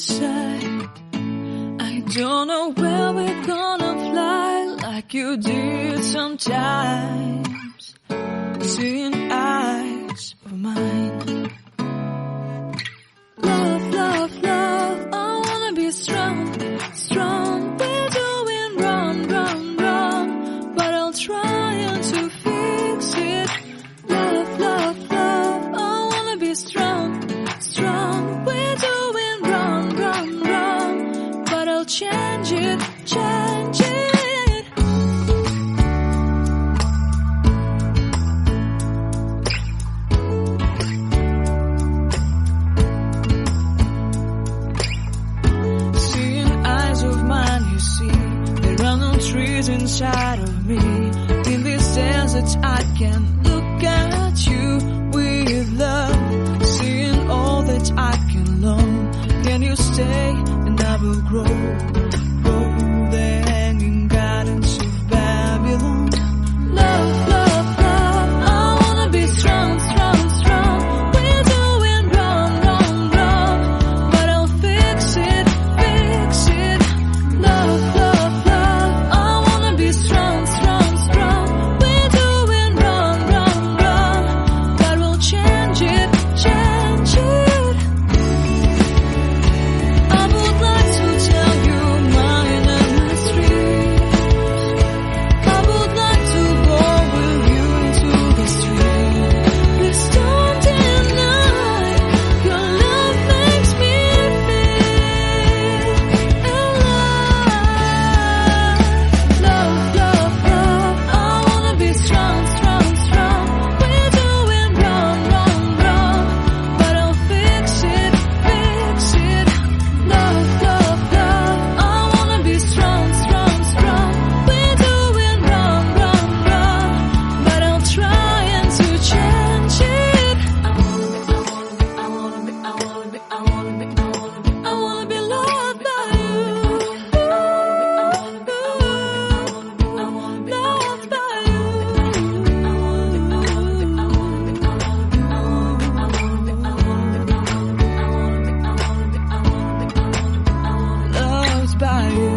say, I don't know where we're gonna fly like you did sometimes. Seeing eyes of mine. Love, love, love, I wanna be strong, strong. We're doing wrong, wrong, wrong, but I'll try to fix it. Love, love, love, I wanna be strong, strong. We're doing wrong, wrong, wrong, but I'll change it, change it. Trees inside of me. In this desert I can look at you with love. Seeing all that I can learn. Can you stay and I will grow? Grow the hanging gardens of Babylon. Love, love, love, I wanna be strong, strong, strong. We're doing wrong, wrong, wrong, but I'll fix it, fix it. Love, love, love, strong, strong, strong. We're doing wrong, wrong, wrong, but we'll change it, change it. I would like to tell you my mysteries. I would like to go with you into the street. Please don't deny your love makes me feel alive. Love, love, love, I wanna be strong, strong, strong. We're doing wrong, wrong, wrong, but I'll fix it, fix it. Love, love, love, I wanna be strong, strong, strong. We're doing wrong, wrong, wrong, but I'll try to change it. I wanna be loved by you. Loved by you. Loved by you.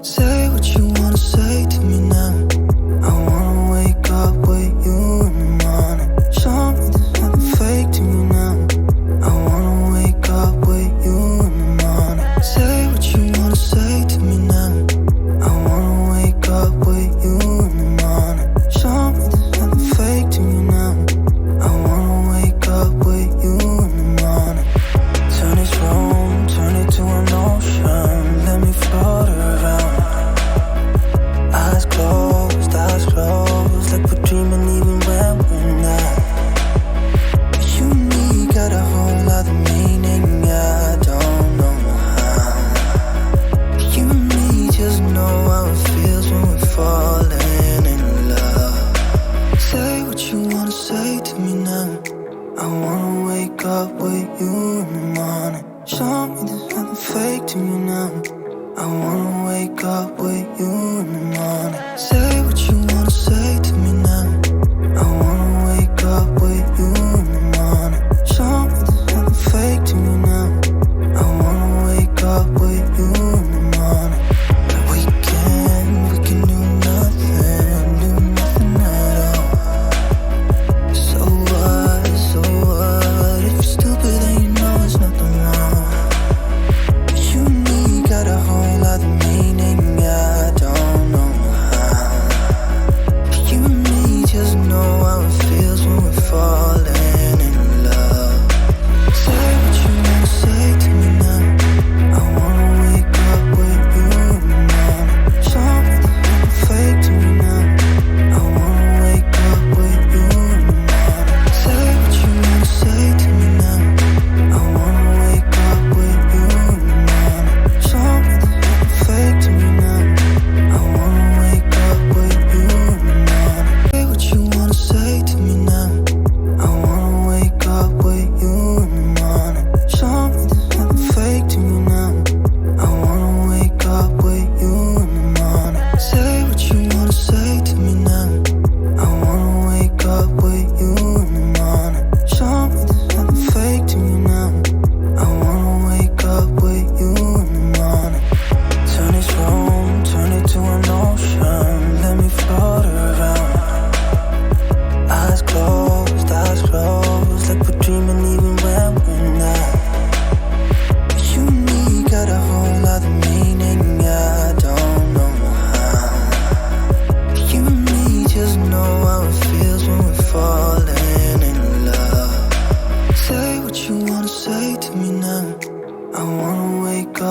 Say what you wanna say to me now. I wanna wake up with you in the morning. Show me there's nothing fake to me now. I wanna wake up with you in the morning. Say what you wanna say to me now. I wanna wake up with you in the morning. Show me there's nothing fake to me now. I wanna wake up with you in the morning. Turn this room, turn it to an ocean. Let me float around. Eyes closed, like we're dreaming even when we're not. You and me got a whole lot of meaning, I don't know how. You and me just know how it feels when we're falling in love. Say what you wanna say to me now. I wanna wake up with you in the morning. Show me there's nothing fake to me now. I wanna wake up with you in the morning. Say what you wanna say to me now. I wanna wake up with you in the morning. Show me there's nothing fake to me now. I wanna wake up with you in the morning. We can do nothing at all. So what, if you're stupid then you know there's nothing wrong. You and me got a whole lot of meaning, I don't know how. ocean, let me float around. Eyes closed, like we're dreaming even when we're not. You and me got a whole other meaning, I don't know how. You and me just know how it feels when we're falling in love. Say what you wanna say to me now. I wanna wake up